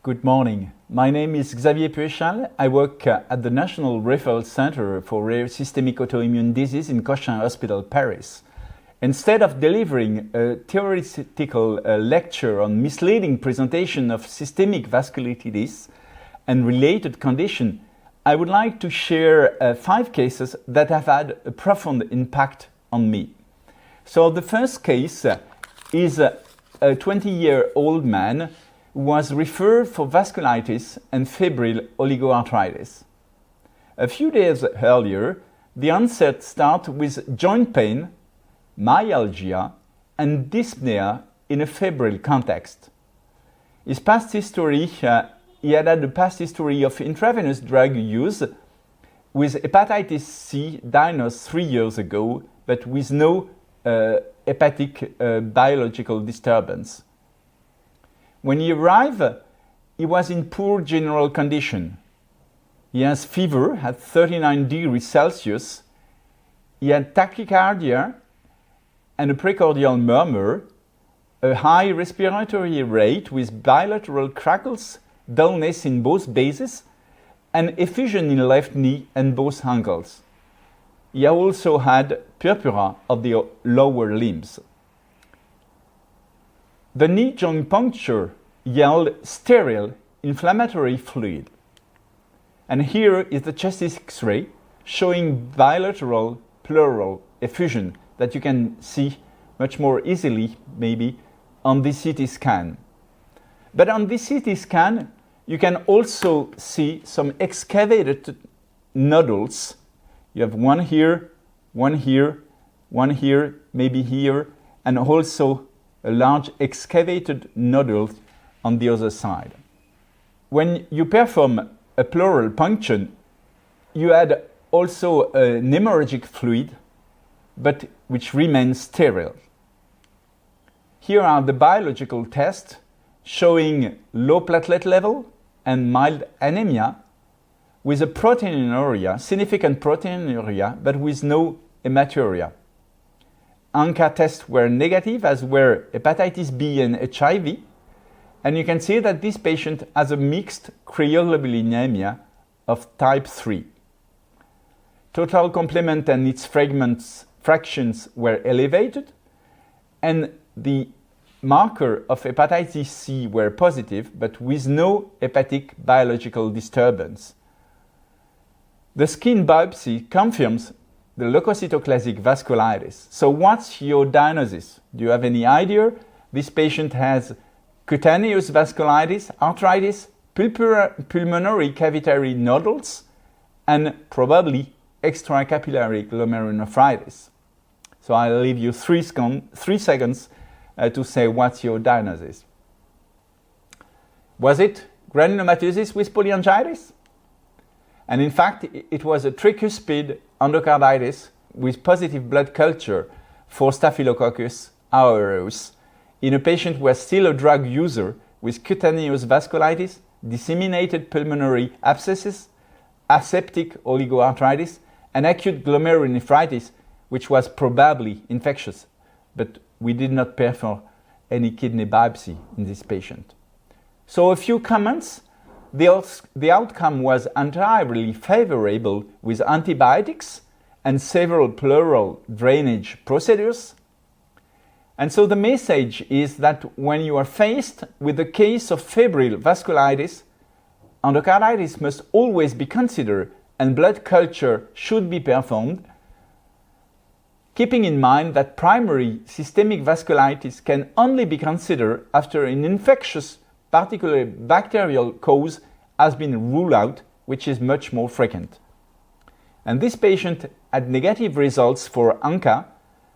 Good morning. My name is Xavier Puéchal. I work at the National Referral Center for Rare Systemic Autoimmune Disease in Cochin Hospital, Paris. Instead of delivering a theoretical lecture on misleading presentation of systemic vasculitis and related condition, I would like to share 5 cases that have had a profound impact on me. So the first case is a 20-year-old man who was referred for vasculitis and febrile oligoarthritis. A few days earlier, the onset started with joint pain, myalgia, and dyspnea in a febrile context. His past history, he had a past history of intravenous drug use with hepatitis C diagnosed 3 years ago, but with no hepatic biological disturbance. When he arrived, he was in poor general condition. He has fever at 39 degrees Celsius. He had tachycardia and a precordial murmur, a high respiratory rate with bilateral crackles, dullness in both bases, and effusion in left knee and both ankles. He also had purpura of the lower limbs. The knee joint puncture yielded sterile inflammatory fluid. And here is the chest X-ray showing bilateral pleural effusion that you can see much more easily maybe on the CT scan. But on the CT scan, you can also see some excavated nodules. You have one here, one here, one here, maybe here, and also a large excavated nodule on the other side. When you perform a pleural punction, you add also an hemorrhagic fluid, but which remains sterile. Here are the biological tests showing low platelet level and mild anemia with a proteinuria, significant proteinuria, but with no hematuria. ANCA tests were negative, as were hepatitis B and HIV, and you can see that this patient has a mixed cryoglobulinemia of type 3. Total complement and its fractions were elevated, and the marker of hepatitis C were positive, but with no hepatic biological disturbance. The skin biopsy confirms the leukocytoclasic vasculitis. So what's your diagnosis? Do you have any idea? This patient has cutaneous vasculitis, arthritis, pulmonary cavitary nodules, and probably extracapillary glomerulonephritis. So I'll leave you 3 seconds to say what's your diagnosis. Was it granulomatosis with polyangiitis? And in fact, it was a tricuspid endocarditis with positive blood culture for Staphylococcus aureus in a patient who was still a drug user with cutaneous vasculitis, disseminated pulmonary abscesses, aseptic oligoarthritis, and acute glomerulonephritis, which was probably infectious, but we did not perform any kidney biopsy in this patient. So a few comments. The outcome was entirely favorable with antibiotics and several pleural drainage procedures. And so the message is that when you are faced with a case of febrile vasculitis, endocarditis must always be considered and blood culture should be performed, keeping in mind that primary systemic vasculitis can only be considered after an infectious, particularly bacterial cause has been ruled out, which is much more frequent. And this patient had negative results for ANCA,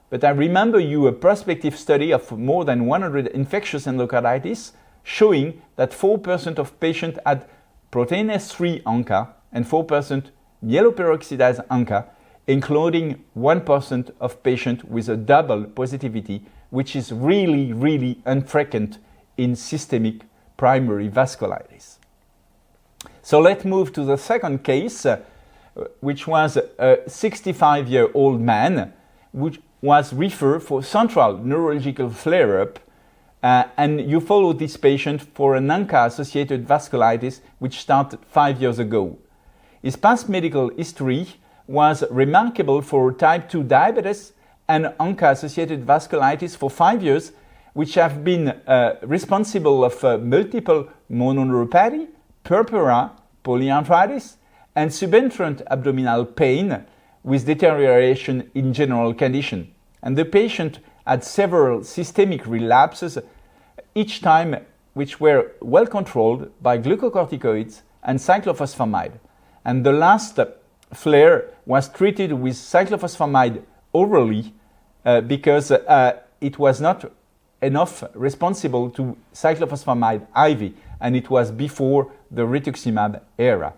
but I remember you a prospective study of more than 100 infectious endocarditis showing that 4% of patients had proteinase 3 ANCA and 4% myeloperoxidase ANCA, including 1% of patients with a double positivity, which is really, really infrequent in systemic primary vasculitis. So let's move to the second case, which was a 65-year-old man which was referred for central neurological flare-up and you follow this patient for an ANCA-associated vasculitis which started 5 years ago. His past medical history was remarkable for type 2 diabetes and ANCA-associated vasculitis for 5 years, which have been responsible of multiple mononeuropathy, purpura, polyarthritis, and subentrant abdominal pain with deterioration in general condition. And the patient had several systemic relapses, each time which were well controlled by glucocorticoids and cyclophosphamide. And the last flare was treated with cyclophosphamide orally because it was not enough responsible to cyclophosphamide IV, and it was before the rituximab era.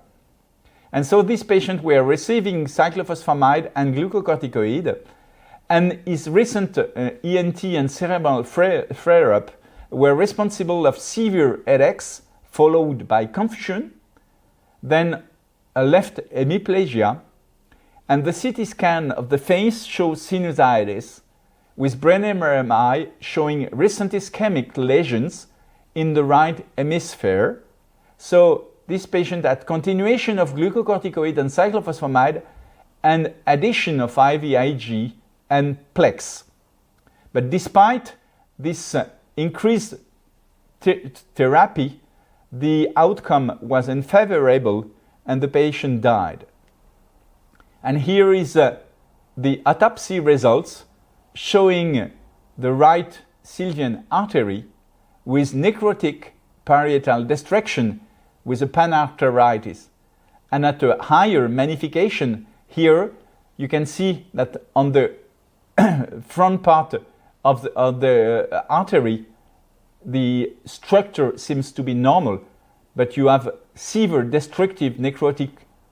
And so these patients were receiving cyclophosphamide and glucocorticoid, and his recent ENT and cerebral flare-up were responsible of severe headaches followed by confusion, then a left hemiplegia, and the CT scan of the face shows sinusitis, with brain MRI showing recent ischemic lesions in the right hemisphere. So this patient had continuation of glucocorticoid and cyclophosphamide and addition of IVIG and Plex. But despite this increased therapy, the outcome was unfavorable and the patient died. And here is the autopsy results showing the right sylvian artery with necrotic parietal destruction with a panarteritis. And at a higher magnification, here you can see that on the front part of the artery, the structure seems to be normal, but you have severe destructive necrotic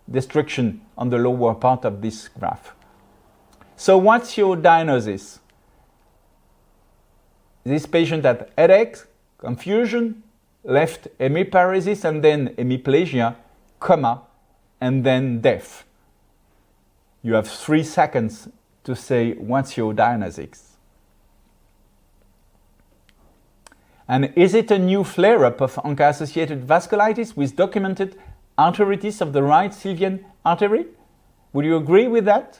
destruction on the lower part of this graph. So what's your diagnosis? This patient had headaches, confusion, left hemiparesis, and then hemiplegia, coma, and then death. You have 3 seconds to say what's your diagnosis. And is it a new flare-up of ANCA-associated vasculitis with documented arteritis of the right sylvian artery? Would you agree with that?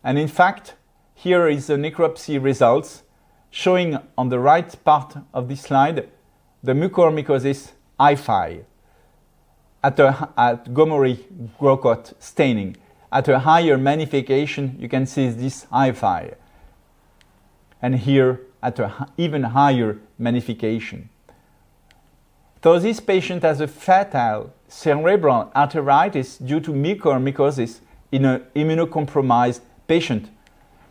And in fact, here is the necropsy results showing on the right part of this slide the mucormycosis hyphae at Gomery-Grocott staining. At a higher magnification, you can see this hyphae. And here at an even higher magnification. So this patient has a fatal cerebral arteritis due to mucormycosis in an immunocompromised patient.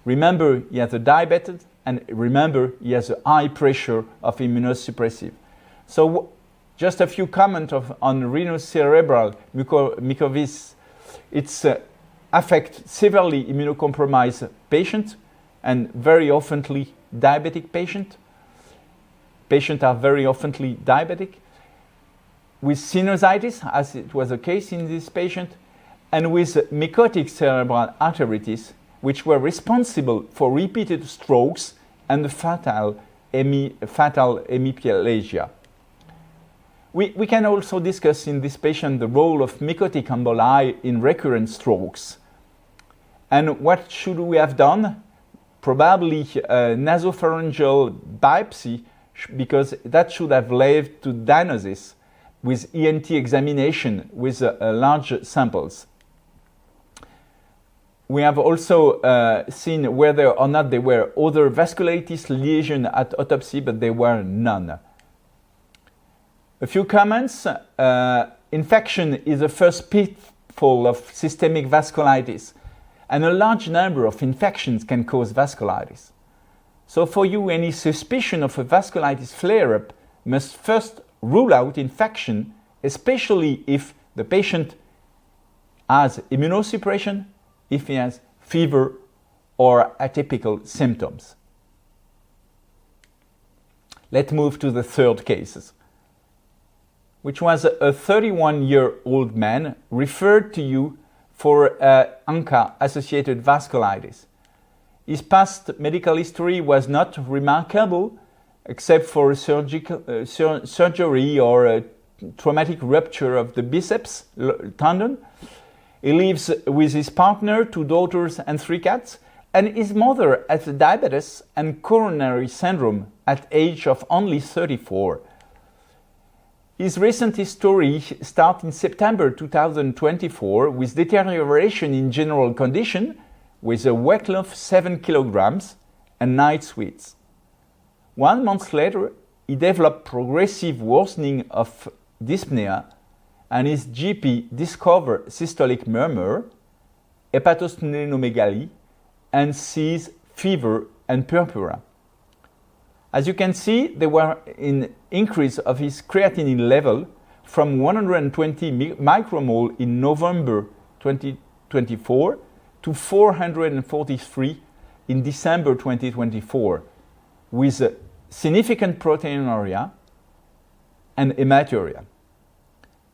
Remember, he has a diabetes, and remember, he has a high pressure of immunosuppressive. So just a few comments on rhinocerebral mucormycosis. It's affect severely immunocompromised patients and very oftenly diabetic patient. Patients are very oftenly diabetic with sinusitis, as it was the case in this patient, and with mycotic cerebral arteritis, which were responsible for repeated strokes and the fatal hemiplegia. We can also discuss in this patient the role of mycotic emboli in recurrent strokes. And what should we have done? Probably a nasopharyngeal biopsy, because that should have led to diagnosis with ENT examination with large samples. We have also seen whether or not there were other vasculitis lesions at autopsy, but there were none. A few comments. Infection is the first pitfall of systemic vasculitis, and a large number of infections can cause vasculitis. So for you, any suspicion of a vasculitis flare-up must first rule out infection, especially if the patient has immunosuppression, if he has fever or atypical symptoms. Let's move to the third case, which was a 31-year-old man referred to you for ANCA-associated vasculitis. His past medical history was not remarkable, except for surgery or a traumatic rupture of the biceps tendon. He lives with his partner, 2 daughters and 3 cats, and his mother has diabetes and coronary syndrome at age of only 34. His recent history starts in September 2024 with deterioration in general condition, with a weight of 7 kilograms and night sweats. 1 month later, he developed progressive worsening of dyspnea, and his GP discovered systolic murmur, hepatosplenomegaly, and sees fever and purpura. As you can see, there were an increase of his creatinine level from 120 micromole in November 2024 to 443 in December 2024, with significant proteinuria and hematuria.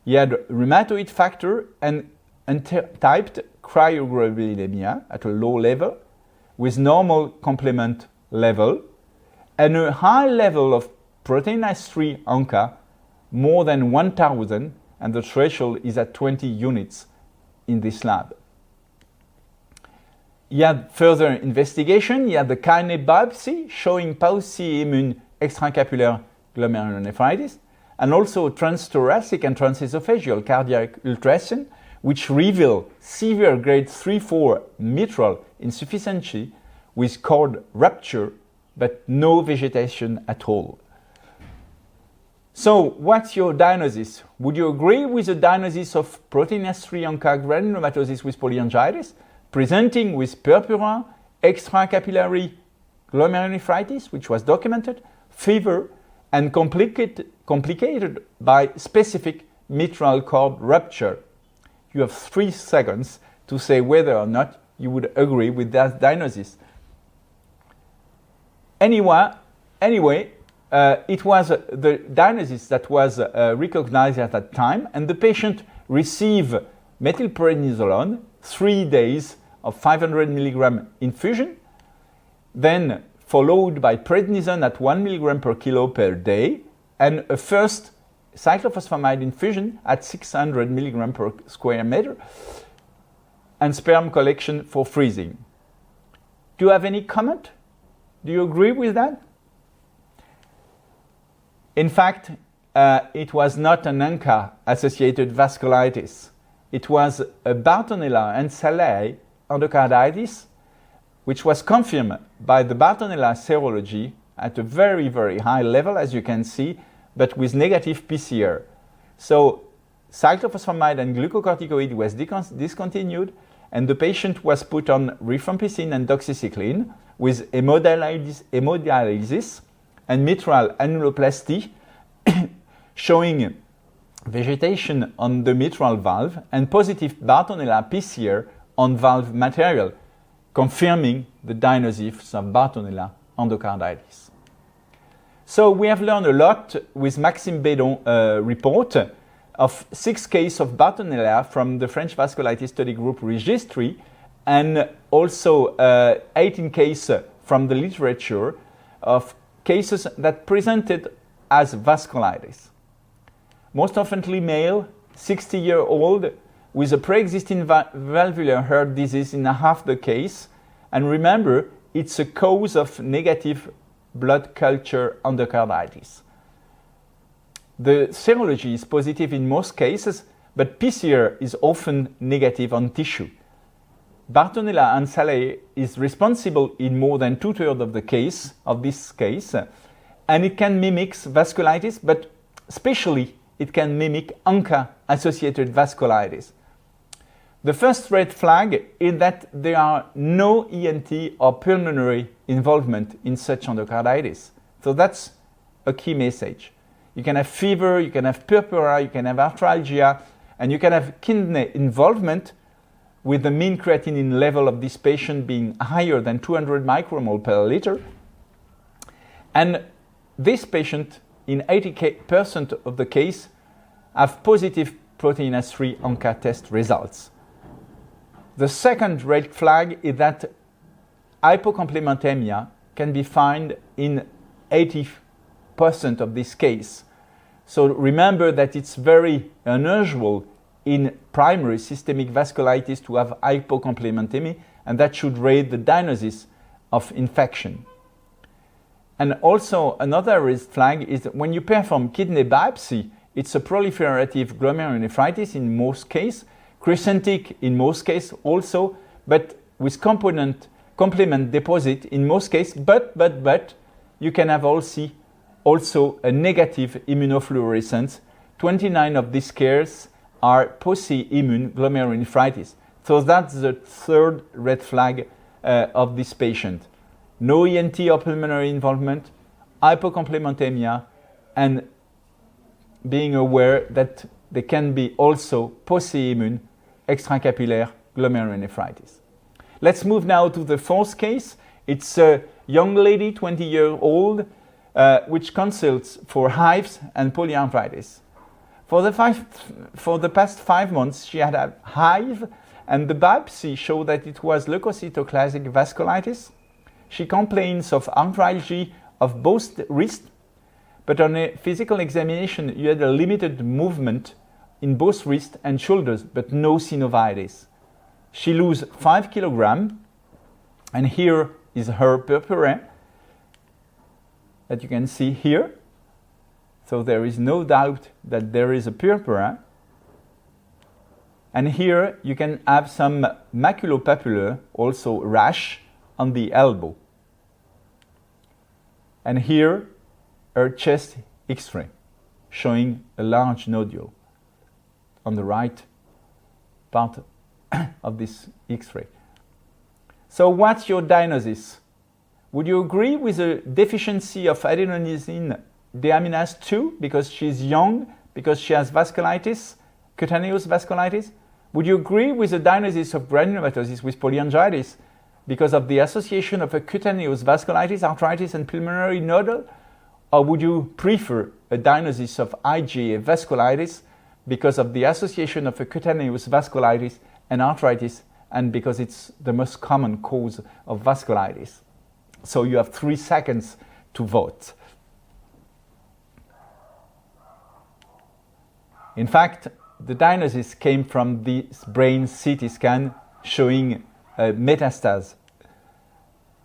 He had rheumatoid factor and typed cryoglobulinemia at a low level with normal complement level and a high level of proteinase 3 ANCA, more than 1000, and the threshold is at 20 units in this lab. He had further investigation. He had the kidney biopsy showing pauci-immune extracapillary glomerulonephritis, and also transthoracic and transesophageal cardiac ultrasound, which reveal severe grade 3-4 mitral insufficiency with cord rupture, but no vegetation at all. So, what's your diagnosis? Would you agree with the diagnosis of proteinase 3 ANCA granulomatosis with polyarthritis, presenting with purpura, extracapillary glomerulonephritis, which was documented, fever, and complicated by specific mitral cord rupture? You have 3 seconds to say whether or not you would agree with that diagnosis. Anyway, it was the diagnosis that was recognized at that time, and the patient received methylprednisolone, 3 days of 500 milligram infusion, then followed by prednisone at 1 milligram per kilo per day, and a first cyclophosphamide infusion at 600 milligram per square meter, and sperm collection for freezing. Do you have any comment? Do you agree with that? In fact, it was not an ANCA-associated vasculitis. It was a Bartonella and Salei endocarditis, which was confirmed by the Bartonella serology at a very, very high level, as you can see, but with negative PCR. So cyclophosphamide and glucocorticoid was discontinued, and the patient was put on rifampicin and doxycycline with hemodialysis and mitral annuloplasty, showing vegetation on the mitral valve and positive Bartonella PCR on valve material, confirming the diagnosis of Bartonella endocarditis. So we have learned a lot with Maxime Bédon report of 6 cases of Bartonella from the French vasculitis study group registry, and also 18 cases from the literature of cases that presented as vasculitis. Most oftenly male, 60-year-old, with a pre-existing valvular heart disease in half the case. And remember, it's a cause of negative blood culture endocarditis. The serology is positive in most cases, but PCR is often negative on tissue. Bartonella and Salei is responsible in more than 2/3 of the case of this case, and it can mimic vasculitis, but especially it can mimic ANCA-associated vasculitis. The first red flag is that there are no ENT or pulmonary involvement in such endocarditis. So that's a key message. You can have fever, you can have purpura, you can have arthralgia, and you can have kidney involvement with the mean creatinine level of this patient being higher than 200 micromole per liter. And this patient, in 80% of the case, have positive proteinase 3 ANCA test results. The second red flag is that hypocomplementemia can be found in 80% of this case. So remember that it's very unusual in primary systemic vasculitis to have hypocomplementemia, and that should raise the diagnosis of infection. And also another risk flag is that when you perform kidney biopsy, it's a proliferative glomerulonephritis in most cases, crescentic in most cases also, but with complement deposit in most cases, but you can have also a negative immunofluorescence. 29 of these cases are post-immune glomerulonephritis. So that's the third red flag of this patient. No ENT or pulmonary involvement, hypocomplementemia, and being aware that there can be also post-immune extracapillary glomerulonephritis. Let's move now to the fourth case. It's a young lady, 20-year-old, which consults for hives and polyarthritis. For the past 5 months, she had a hive, and the biopsy showed that it was leukocytoclastic vasculitis. She complains of arthralgia of both wrists, but on a physical examination, you had a limited movement in both wrists and shoulders, but no synovitis. She loses 5 kilograms, and here is her purpura that you can see here. So there is no doubt that there is a purpura. And here you can have some maculopapular, also rash, on the elbow. And here, her chest X-ray, showing a large nodule on the right part of this X-ray. So what's your diagnosis? Would you agree with a deficiency of adenosine deaminase 2 because she's young, because she has vasculitis, cutaneous vasculitis? Would you agree with the diagnosis of granulomatosis with polyangiitis because of the association of a cutaneous vasculitis, arthritis, and pulmonary nodule? Or would you prefer a diagnosis of IgA vasculitis because of the association of a cutaneous vasculitis and arthritis, and because it's the most common cause of vasculitis? So you have 3 seconds to vote. In fact, the diagnosis came from this brain CT scan showing metastases.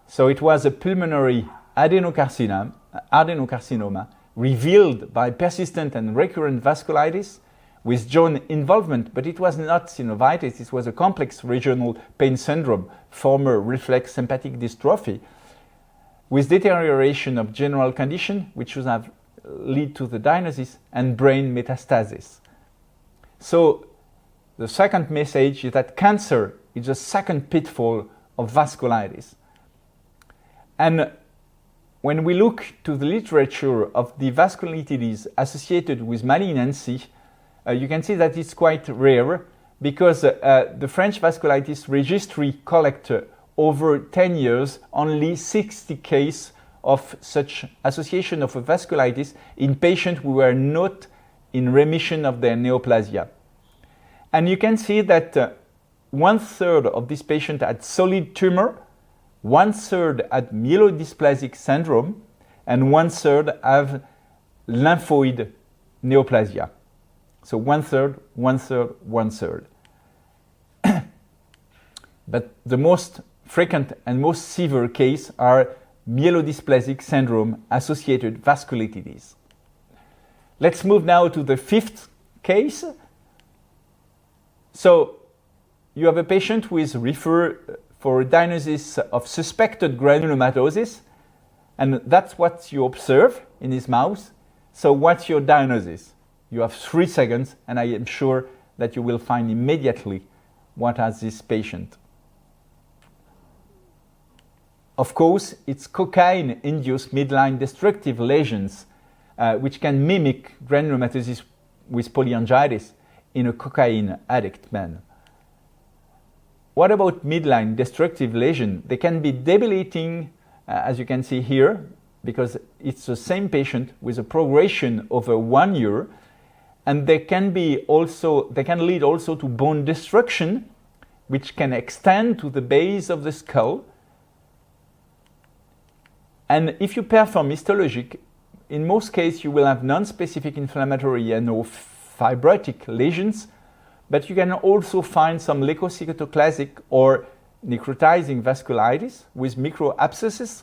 So it was a pulmonary adenocarcinoma revealed by persistent and recurrent vasculitis with joint involvement, but it was not synovitis, it was a complex regional pain syndrome, former reflex sympathetic dystrophy, with deterioration of general condition, which should have lead to the diagnosis, and brain metastasis. So the second message is that cancer is the second pitfall of vasculitis. And when we look to the literature of the vasculitides associated with malignancy, you can see that it's quite rare because the French vasculitis registry collected over 10 years only 60 cases of such association of a vasculitis in patients who were not in remission of their neoplasia. And you can see that 1/3 of these patients had solid tumor, 1/3 had myelodysplasic syndrome, and 1/3 have lymphoid neoplasia. So 1/3, 1/3, 1/3. But the most frequent and most severe case are myelodysplasic syndrome associated vasculitides. Let's move now to the 5th case. So you have a patient who is referred for a diagnosis of suspected granulomatosis, and that's what you observe in his mouth. So what's your diagnosis? You have 3 seconds, and I am sure that you will find immediately what has this patient. Of course, it's cocaine-induced midline destructive lesions, which can mimic granulomatosis with polyangiitis in a cocaine addict man. What about midline destructive lesion? They can be debilitating, as you can see here, because it's the same patient with a progression over 1 year, and they can lead also to bone destruction, which can extend to the base of the skull. And if you perform histologic, in most cases you will have non-specific inflammatory and or fibrotic lesions, but you can also find some leukocytoclastic or necrotizing vasculitis with microabscesses.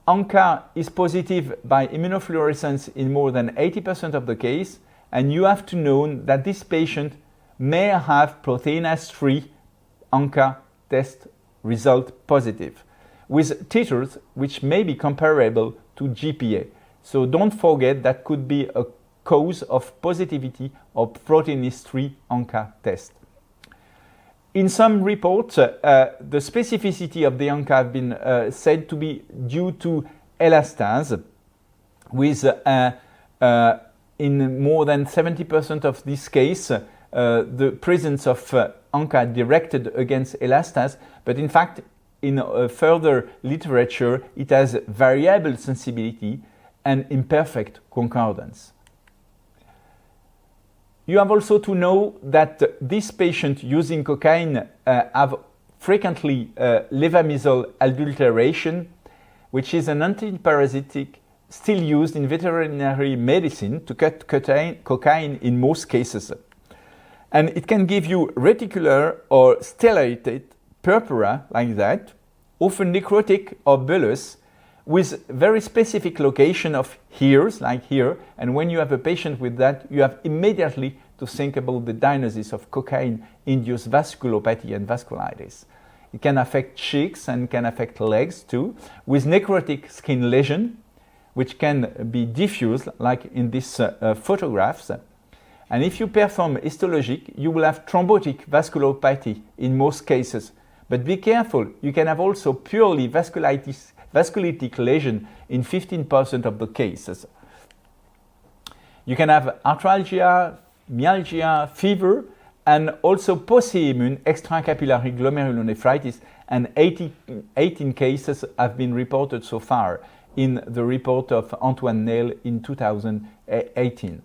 ANCA is positive by immunofluorescence in more than 80% of the case, and you have to know that this patient may have proteinase 3 ANCA test result positive, with titers which may be comparable to GPA. So don't forget that could be a cause of positivity of proteinase 3 ANCA test. In some reports, the specificity of the ANCA have been said to be due to elastase, with in more than 70% of this case, the presence of ANCA directed against elastase, but in fact, in further literature, it has variable sensibility and imperfect concordance. You have also to know that this patient using cocaine have frequently levamisole adulteration, which is an antiparasitic still used in veterinary medicine to cut cocaine in most cases. And it can give you reticular or stellated purpura like that, often necrotic or bullous, with very specific location of hairs, like here, and when you have a patient with that, you have immediately to think about the diagnosis of cocaine-induced vasculopathy and vasculitis. It can affect cheeks and can affect legs too, with necrotic skin lesion, which can be diffuse, like in these photographs. And if you perform histologic, you will have thrombotic vasculopathy in most cases. But be careful, you can have also purely vasculitic lesion in 15% of the cases. You can have arthralgia, myalgia, fever, and also post-immune extracapillary glomerulonephritis, and 18 cases have been reported so far in the report of Antoine Neil in 2018.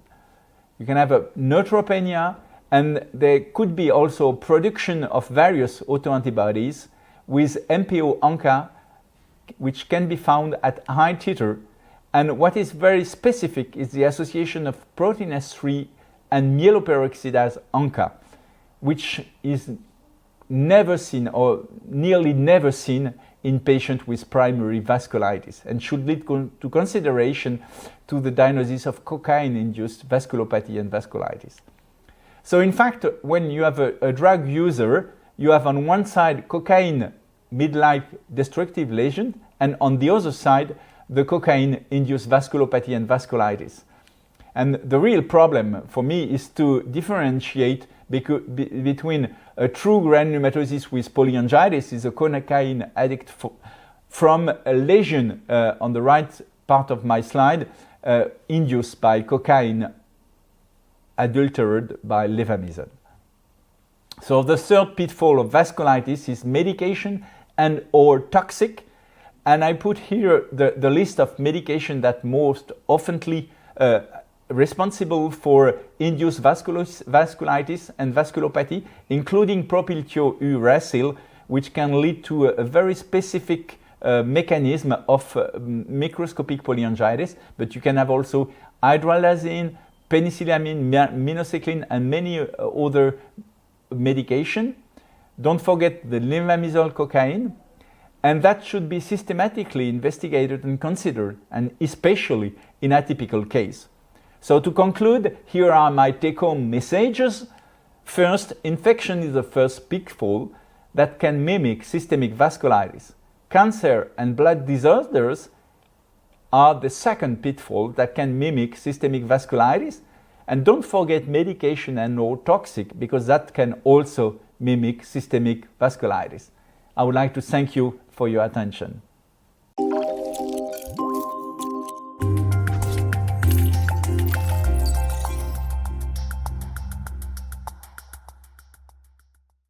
You can have a neutropenia, and there could be also production of various autoantibodies with MPO ANCA, which can be found at high titer. And what is very specific is the association of proteinase 3 and myeloperoxidase ANCA, which is never seen or nearly never seen in patients with primary vasculitis and should lead to consideration to the diagnosis of cocaine-induced vasculopathy and vasculitis. So in fact, when you have a drug user, you have on one side cocaine midline destructive lesion, and on the other side, the cocaine-induced vasculopathy and vasculitis. And the real problem for me is to differentiate between a true granulomatosis with polyangiitis, is a cocaine addict, from a lesion on the right part of my slide, induced by cocaine, adulterated by levamisole. So the third pitfall of vasculitis is medication and or toxic. And I put here the list of medication that most oftenly responsible for induced vasculitis and vasculopathy, including propylthiouracil, which can lead to a very specific mechanism of microscopic polyangiitis, but you can have also hydralazine, penicillamine, minocycline, and many other medication. Don't forget the levamisole cocaine, and that should be systematically investigated and considered, and especially in atypical case. So to conclude, here are my take-home messages. First, infection is the first pitfall that can mimic systemic vasculitis. Cancer and blood disorders are the second pitfall that can mimic systemic vasculitis. And don't forget medication and or toxic, because that can also mimic systemic vasculitis. I would like to thank you for your attention.